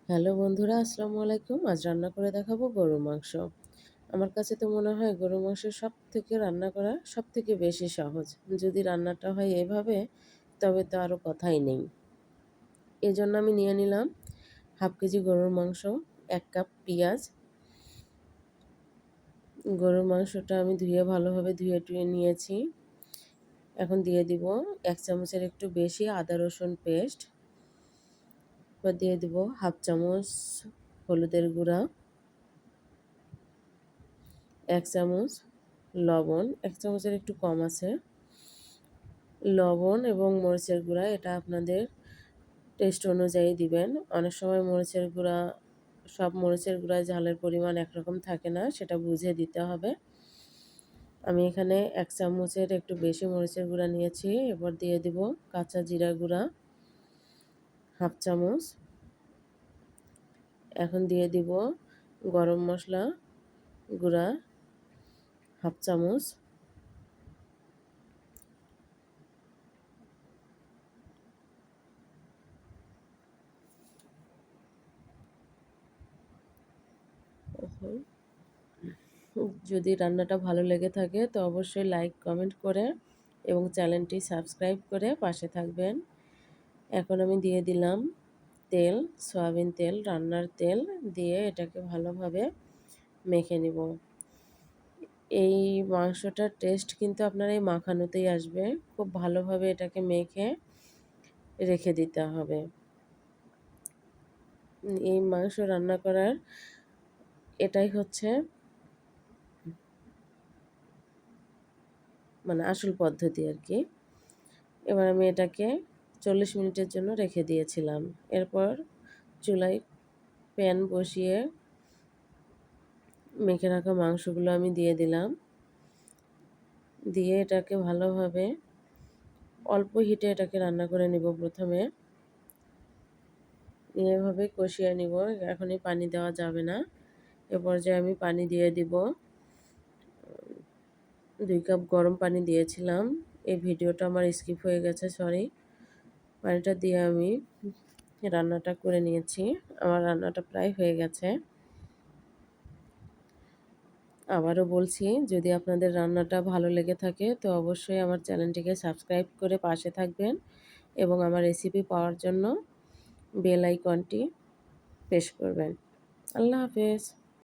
Hello বন্ধুরা, আসসালামু আলাইকুম। আজ রান্না করে দেখাবো গরুর মাংস। আমার কাছে তো মনে হয় গরুর মাংস সবথেকে রান্না করা সবথেকে বেশি সহজ। যদি রান্নাটা হয় এভাবে তবে তো আরও কথাই নেই। এজন্য আমি নিয়ে নিলাম 1/2 কেজি গরুর মাংস, 1 কাপ পেঁয়াজ। গরুর মাংসটা আমি ভালোভাবে ধুয়ে নিয়েছি। এখন দিয়ে দিব 1 চামচের একটু বেশি আদা রসুন পেস্ট। এবার দিয়ে দিব 1/2 চামচ হলুদের গুঁড়া, 1 চামচ লবণ, 1 চামচের একটু কম আছে। লবণ এবং মরিচের গুঁড়া এটা আপনাদের টেস্ট অনুযায়ী দিবেন। অনেক সময় সব মরিচের গুঁড়ায় ঝালের পরিমাণ একরকম থাকে না, সেটা বুঝে দিতে হবে। আমি এখানে 1 চামচের একটু বেশি মরিচের গুঁড়া নিয়েছি। এবার দিয়ে দিব কাঁচা জিরা গুঁড়া 1/2 চামচ। এখন দিয়ে দিব গরম মশলা গুঁড়া 1/2 চামচ। যদি রান্নাটা ভালো লেগে থাকে তো অবশ্যই লাইক কমেন্ট করে এবং চ্যানেলটি সাবস্ক্রাইব করে পাশে থাকবেন। এখন আমি দিয়ে দিলাম তেল, সয়াবিন তেল, রান্নার তেল দিয়ে এটাকে ভালোভাবে মেখে নিব। এই মাংসটার টেস্ট কিন্তু আপনার এই মাখানোতেই আসবে। খুব ভালোভাবে এটাকে মেখে রেখে দিতে হবে। এই মাংস রান্না করার এটাই হচ্ছে আসল পদ্ধতি আর কি। এবার আমি এটাকে 40 মিনিটের জন্য রেখে দিয়েছিলাম। এরপর চুলায় প্যান বসিয়ে মেখে রাখা মাংসগুলো আমি দিয়ে দিলাম। দিয়ে এটাকে ভালোভাবে অল্প হিটে এটাকে রান্না করে নিব প্রথমে। এভাবে কষিয়ে নিব। এখনই পানি দেওয়া যাবে না। এ পর্যায়ে আমি পানি দিয়ে দিব। 2 কাপ গরম পানি দিয়েছিলাম। এই ভিডিওটা আমার স্কিপ হয়ে গেছে, সরি। পানিটা দিয়ে আমি রান্নাটা করে নিয়েছি। আমার রান্নাটা প্রায় হয়ে গেছে। আবারও বলছি, যদি আপনাদের রান্নাটা ভালো লেগে থাকে তো অবশ্যই আমার চ্যানেলটিকে সাবস্ক্রাইব করে পাশে থাকবেন এবং আমার রেসিপি পাওয়ার জন্য বেল আইকনটি প্রেস করবেন। আল্লাহ হাফেজ।